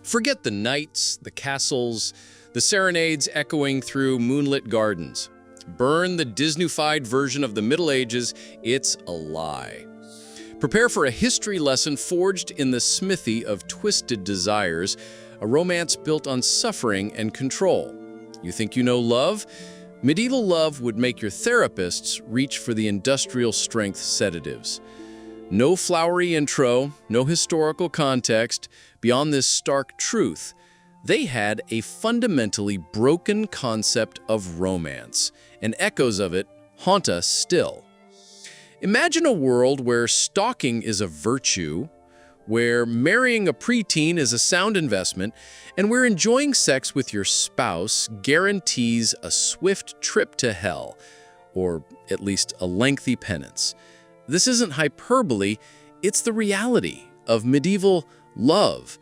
Forget the knights, the castles, the serenades echoing through moonlit gardens. Burn the Disney-fied version of the Middle Ages, it's a lie. Prepare for a history lesson forged in the smithy of twisted desires, a romance built on suffering and control. You think you know love? Medieval love would make your therapists reach for the industrial-strength sedatives. No flowery intro, no historical context. Beyond this stark truth, they had a fundamentally broken concept of romance, and echoes of it haunt us still. Imagine a world where stalking is a virtue, where marrying a preteen is a sound investment, and where enjoying sex with your spouse guarantees a swift trip to hell, or at least a lengthy penance. This isn't hyperbole, it's the reality of medieval love,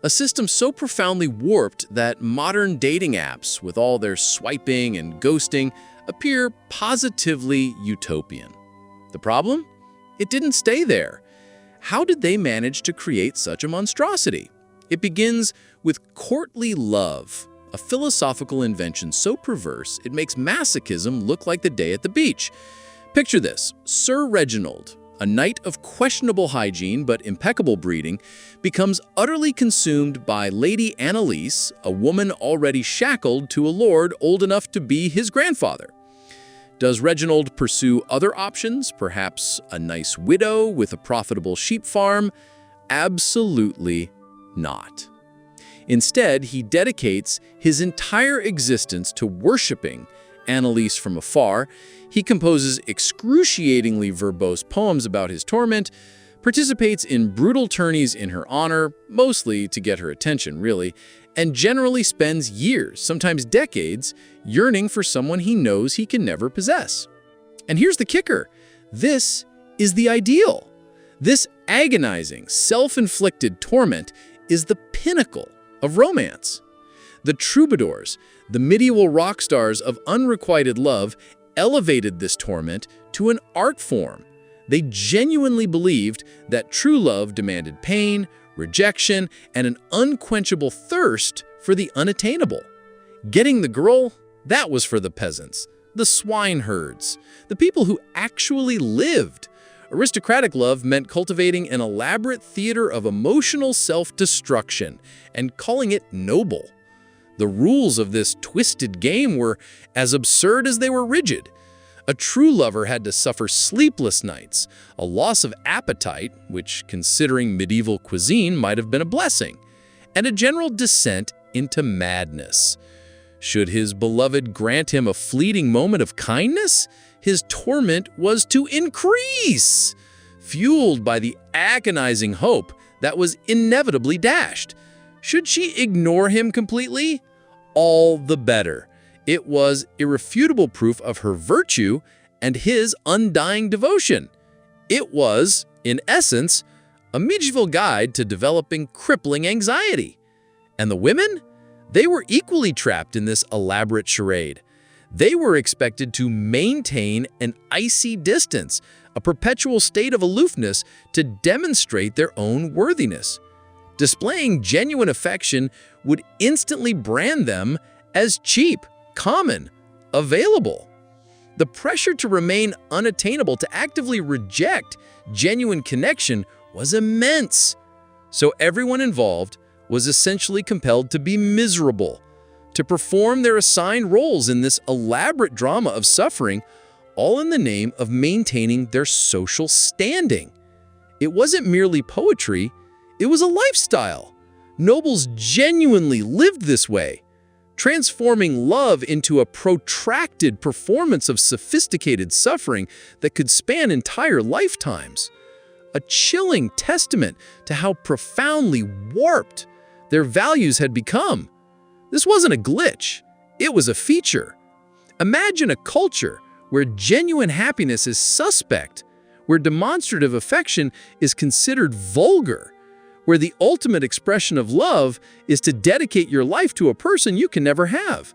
a system so profoundly warped that modern dating apps, with all their swiping and ghosting, appear positively utopian. The problem? It didn't stay there. How did they manage to create such a monstrosity? It begins with courtly love, a philosophical invention so perverse it makes masochism look like the day at the beach. Picture this: Sir Reginald, a knight of questionable hygiene but impeccable breeding, becomes utterly consumed by Lady Annalise, a woman already shackled to a lord old enough to be his grandfather. Does Reginald pursue other options, perhaps a nice widow with a profitable sheep farm? Absolutely not. Instead, he dedicates his entire existence to worshiping Annalise from afar. He composes excruciatingly verbose poems about his torment, participates in brutal tourneys in her honor, mostly to get her attention, really, and generally spends years, sometimes decades, yearning for someone he knows he can never possess. And here's the kicker: this is the ideal. This agonizing, self-inflicted torment is the pinnacle of romance. The troubadours, the medieval rock stars of unrequited love, elevated this torment to an art form. They genuinely believed that true love demanded pain, rejection, and an unquenchable thirst for the unattainable. Getting the girl, that was for the peasants, the swineherds, the people who actually lived. Aristocratic love meant cultivating an elaborate theater of emotional self-destruction and calling it noble. The rules of this twisted game were as absurd as they were rigid. A true lover had to suffer sleepless nights, a loss of appetite, which, considering medieval cuisine, might have been a blessing, and a general descent into madness. Should his beloved grant him a fleeting moment of kindness, his torment was to increase, fueled by the agonizing hope that was inevitably dashed. Should she ignore him completely? All the better. It was irrefutable proof of her virtue and his undying devotion. It was, in essence, a medieval guide to developing crippling anxiety. And the women? They were equally trapped in this elaborate charade. They were expected to maintain an icy distance, a perpetual state of aloofness to demonstrate their own worthiness. Displaying genuine affection would instantly brand them as cheap, common, available. The pressure to remain unattainable, to actively reject genuine connection, was immense. So everyone involved was essentially compelled to be miserable, to perform their assigned roles in this elaborate drama of suffering, all in the name of maintaining their social standing. It wasn't merely poetry, it was a lifestyle. Nobles genuinely lived this way, transforming love into a protracted performance of sophisticated suffering that could span entire lifetimes. A chilling testament to how profoundly warped their values had become. This wasn't a glitch, it was a feature. Imagine a culture where genuine happiness is suspect, where demonstrative affection is considered vulgar, where the ultimate expression of love is to dedicate your life to a person you can never have.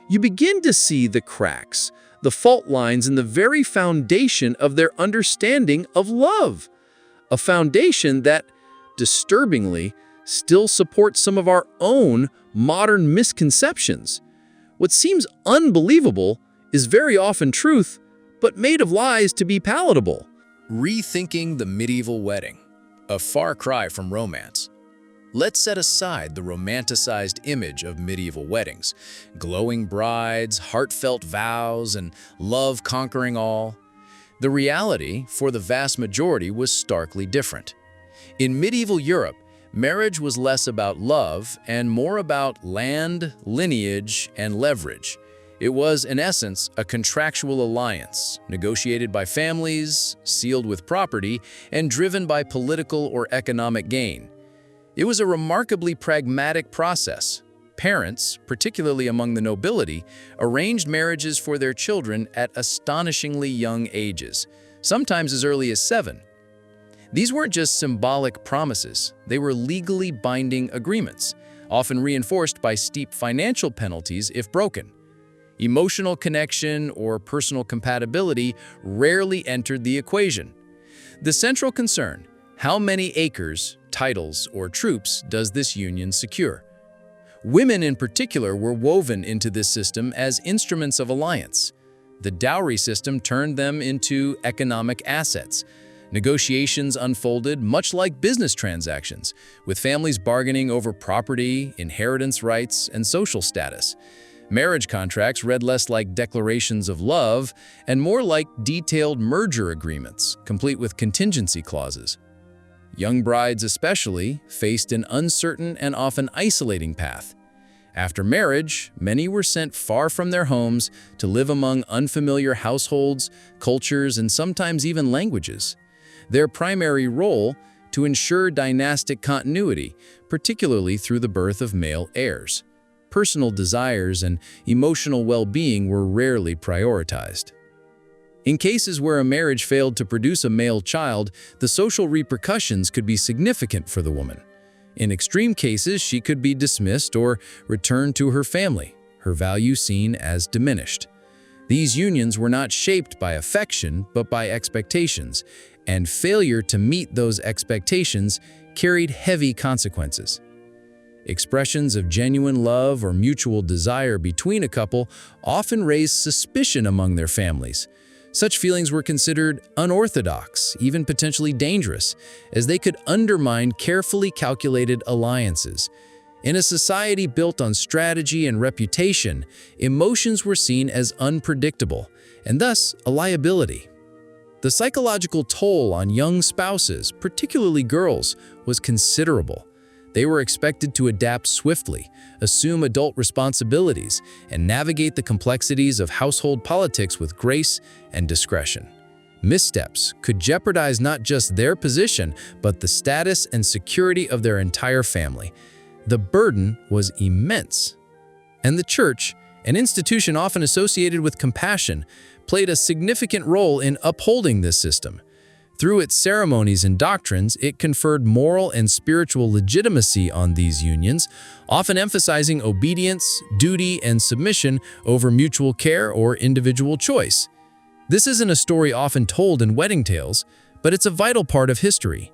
You begin to see the cracks, the fault lines in the very foundation of their understanding of love. A foundation that, disturbingly, still support some of our own modern misconceptions. What seems unbelievable is very often truth, but made of lies to be palatable. Rethinking the medieval wedding, a far cry from romance. Let's set aside the romanticized image of medieval weddings, glowing brides, heartfelt vows, and love conquering all. The reality, for the vast majority, was starkly different. In medieval Europe, marriage was less about love and more about land, lineage, and leverage. It was, in essence, a contractual alliance, negotiated by families, sealed with property, and driven by political or economic gain. It was a remarkably pragmatic process. Parents, particularly among the nobility, arranged marriages for their children at astonishingly young ages, sometimes as early as 7. These weren't just symbolic promises, they were legally binding agreements, often reinforced by steep financial penalties if broken. Emotional connection or personal compatibility rarely entered the equation. The central concern: how many acres, titles, or troops does this union secure? Women in particular were woven into this system as instruments of alliance. The dowry system turned them into economic assets. Negotiations unfolded much like business transactions, with families bargaining over property, inheritance rights, and social status. Marriage contracts read less like declarations of love and more like detailed merger agreements, complete with contingency clauses. Young brides especially faced an uncertain and often isolating path. After marriage, many were sent far from their homes to live among unfamiliar households, cultures, and sometimes even languages. Their primary role: to ensure dynastic continuity, particularly through the birth of male heirs. Personal desires and emotional well-being were rarely prioritized. In cases where a marriage failed to produce a male child, the social repercussions could be significant for the woman. In extreme cases, she could be dismissed or returned to her family, her value seen as diminished. These unions were not shaped by affection, but by expectations, and failure to meet those expectations carried heavy consequences. Expressions of genuine love or mutual desire between a couple often raised suspicion among their families. Such feelings were considered unorthodox, even potentially dangerous, as they could undermine carefully calculated alliances. In a society built on strategy and reputation, emotions were seen as unpredictable, and thus a liability. The psychological toll on young spouses, particularly girls, was considerable. They were expected to adapt swiftly, assume adult responsibilities, and navigate the complexities of household politics with grace and discretion. Missteps could jeopardize not just their position, but the status and security of their entire family. The burden was immense. And the church, an institution often associated with compassion, played a significant role in upholding this system. Through its ceremonies and doctrines, it conferred moral and spiritual legitimacy on these unions, often emphasizing obedience, duty, and submission over mutual care or individual choice. This isn't a story often told in wedding tales, but it's a vital part of history.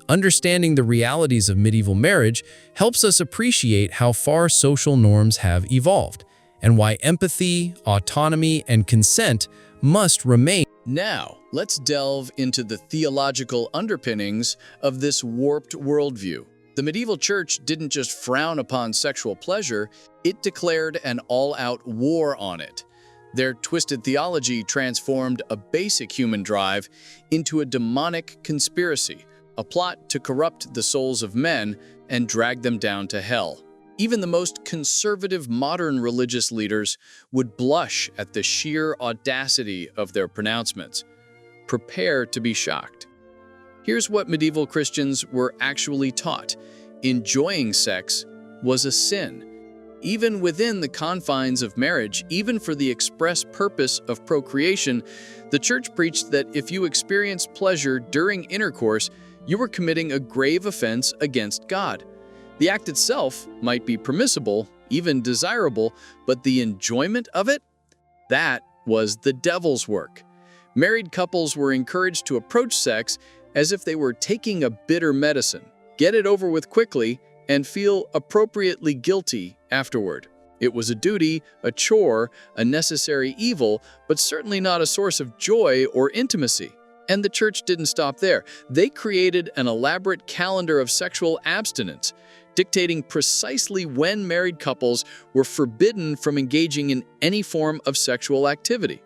Understanding the realities of medieval marriage helps us appreciate how far social norms have evolved, and why empathy, autonomy, and consent must remain. Now, let's delve into the theological underpinnings of this warped worldview. The medieval church didn't just frown upon sexual pleasure, it declared an all-out war on it. Their twisted theology transformed a basic human drive into a demonic conspiracy, a plot to corrupt the souls of men and drag them down to hell. Even the most conservative modern religious leaders would blush at the sheer audacity of their pronouncements. Prepare to be shocked. Here's what medieval Christians were actually taught: enjoying sex was a sin. Even within the confines of marriage, even for the express purpose of procreation, the church preached that if you experienced pleasure during intercourse, you were committing a grave offense against God. The act itself might be permissible, even desirable, but the enjoyment of it? That was the devil's work. Married couples were encouraged to approach sex as if they were taking a bitter medicine. Get it over with quickly and feel appropriately guilty afterward. It was a duty, a chore, a necessary evil, but certainly not a source of joy or intimacy. And the church didn't stop there. They created an elaborate calendar of sexual abstinence, dictating precisely when married couples were forbidden from engaging in any form of sexual activity.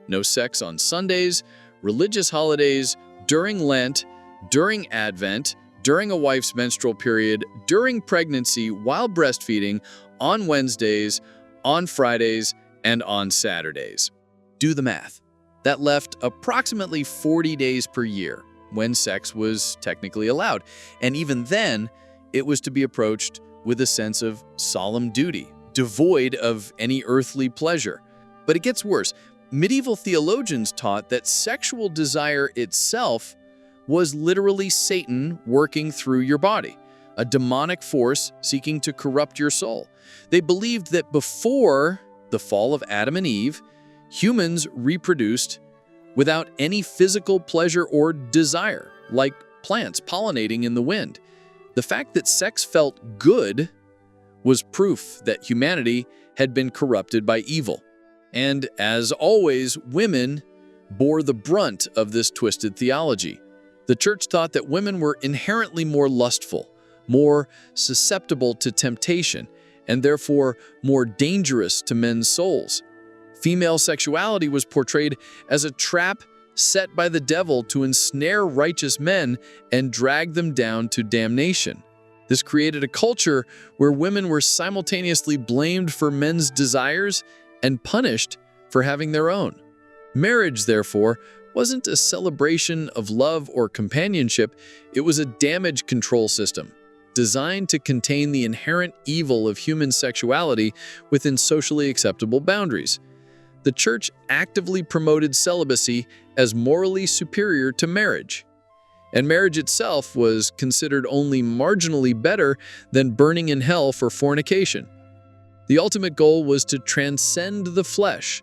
No sex on Sundays, religious holidays, during Lent, during Advent, during a wife's menstrual period, during pregnancy, while breastfeeding, on Wednesdays, on Fridays, and on Saturdays. Do the math. That left approximately 40 days per year when sex was technically allowed. And even then, it was to be approached with a sense of solemn duty, devoid of any earthly pleasure. But it gets worse. Medieval theologians taught that sexual desire itself was literally Satan working through your body, a demonic force seeking to corrupt your soul. They believed that before the fall of Adam and Eve, humans reproduced without any physical pleasure or desire, like plants pollinating in the wind. The fact that sex felt good was proof that humanity had been corrupted by evil. And as always, women bore the brunt of this twisted theology. The church thought that women were inherently more lustful, more susceptible to temptation, and therefore more dangerous to men's souls. Female sexuality was portrayed as a trap set by the devil to ensnare righteous men and drag them down to damnation. This created a culture where women were simultaneously blamed for men's desires and punished for having their own. Marriage, therefore, wasn't a celebration of love or companionship, it was a damage control system, designed to contain the inherent evil of human sexuality within socially acceptable boundaries. The church actively promoted celibacy as morally superior to marriage, and marriage itself was considered only marginally better than burning in hell for fornication. The ultimate goal was to transcend the flesh,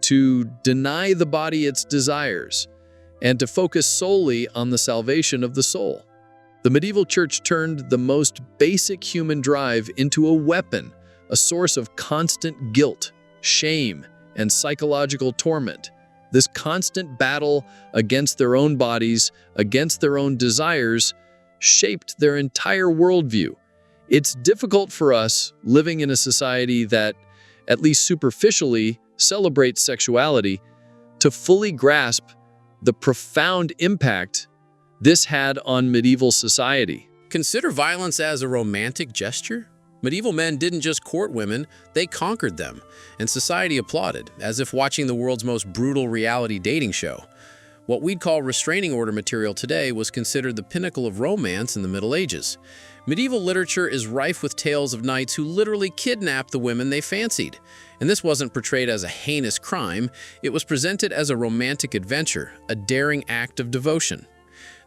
to deny the body its desires, and to focus solely on the salvation of the soul. The medieval church turned the most basic human drive into a weapon, a source of constant guilt, shame, and psychological torment. This constant battle against their own bodies, against their own desires, shaped their entire worldview. It's difficult for us, living in a society that, at least superficially, celebrates sexuality, to fully grasp the profound impact this had on medieval society. Consider violence as a romantic gesture? Medieval men didn't just court women, they conquered them, and society applauded, as if watching the world's most brutal reality dating show. What we'd call restraining order material today was considered the pinnacle of romance in the Middle Ages. Medieval literature is rife with tales of knights who literally kidnapped the women they fancied. And this wasn't portrayed as a heinous crime, it was presented as a romantic adventure, a daring act of devotion.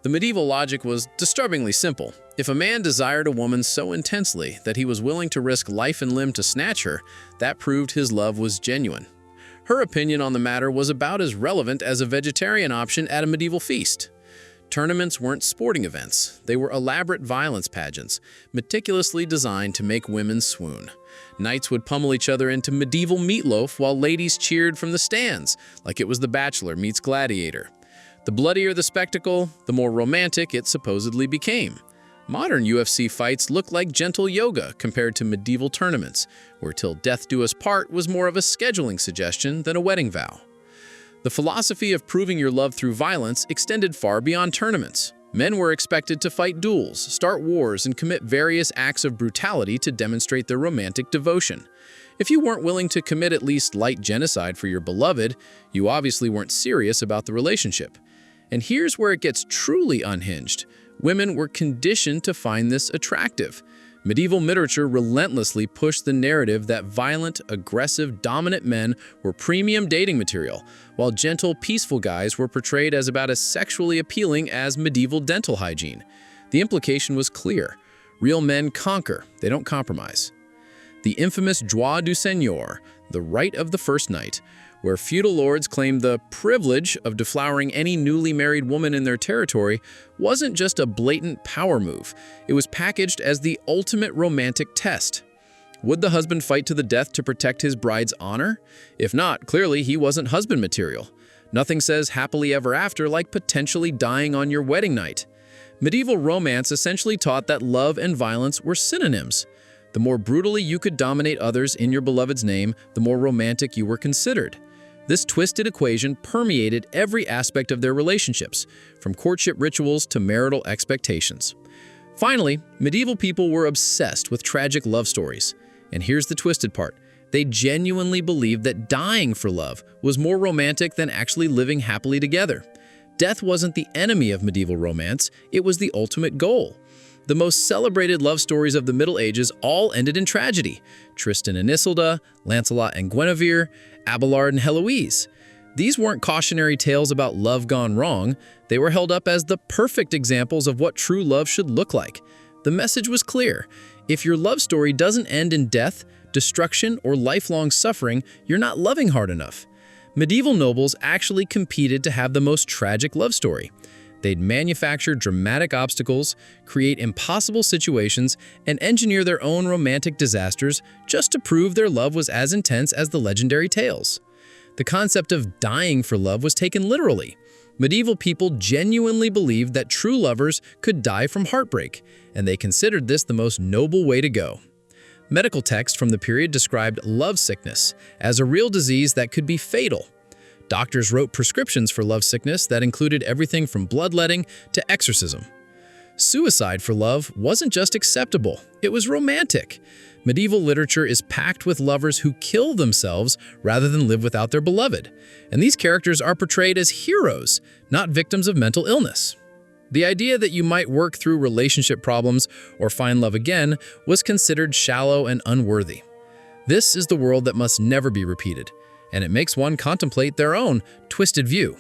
The medieval logic was disturbingly simple. If a man desired a woman so intensely that he was willing to risk life and limb to snatch her, that proved his love was genuine. Her opinion on the matter was about as relevant as a vegetarian option at a medieval feast. Tournaments weren't sporting events. They were elaborate violence pageants, meticulously designed to make women swoon. Knights would pummel each other into medieval meatloaf while ladies cheered from the stands, like it was The Bachelor meets Gladiator. The bloodier the spectacle, the more romantic it supposedly became. Modern UFC fights look like gentle yoga compared to medieval tournaments, where "till death do us part" was more of a scheduling suggestion than a wedding vow. The philosophy of proving your love through violence extended far beyond tournaments. Men were expected to fight duels, start wars, and commit various acts of brutality to demonstrate their romantic devotion. If you weren't willing to commit at least light genocide for your beloved, you obviously weren't serious about the relationship. And here's where it gets truly unhinged. Women were conditioned to find this attractive. Medieval literature relentlessly pushed the narrative that violent, aggressive, dominant men were premium dating material, while gentle, peaceful guys were portrayed as about as sexually appealing as medieval dental hygiene. The implication was clear. Real men conquer, they don't compromise. the infamous droit du seigneur, the right of the first night, where feudal lords claimed the privilege of deflowering any newly married woman in their territory, wasn't just a blatant power move. It was packaged as the ultimate romantic test. Would the husband fight to the death to protect his bride's honor? If not, clearly he wasn't husband material. Nothing says happily ever after like potentially dying on your wedding night. Medieval romance essentially taught that love and violence were synonyms. The more brutally you could dominate others in your beloved's name, the more romantic you were considered. This twisted equation permeated every aspect of their relationships, from courtship rituals to marital expectations. Finally, medieval people were obsessed with tragic love stories. And here's the twisted part. They genuinely believed that dying for love was more romantic than actually living happily together. Death wasn't the enemy of medieval romance, it was the ultimate goal. The most celebrated love stories of the Middle Ages all ended in tragedy. Tristan and Isolde, Lancelot and Guinevere, Abelard and Heloise. These weren't cautionary tales about love gone wrong. They were held up as the perfect examples of what true love should look like. The message was clear. If your love story doesn't end in death, destruction, or lifelong suffering, you're not loving hard enough. Medieval nobles actually competed to have the most tragic love story. They'd manufacture dramatic obstacles, create impossible situations, and engineer their own romantic disasters just to prove their love was as intense as the legendary tales. The concept of dying for love was taken literally. Medieval people genuinely believed that true lovers could die from heartbreak, and they considered this the most noble way to go. Medical texts from the period described love sickness as a real disease that could be fatal. Doctors wrote prescriptions for love sickness that included everything from bloodletting to exorcism. Suicide for love wasn't just acceptable, it was romantic. Medieval literature is packed with lovers who kill themselves rather than live without their beloved. And these characters are portrayed as heroes, not victims of mental illness. The idea that you might work through relationship problems or find love again was considered shallow and unworthy. This is the world that must never be repeated, and it makes one contemplate their own twisted view.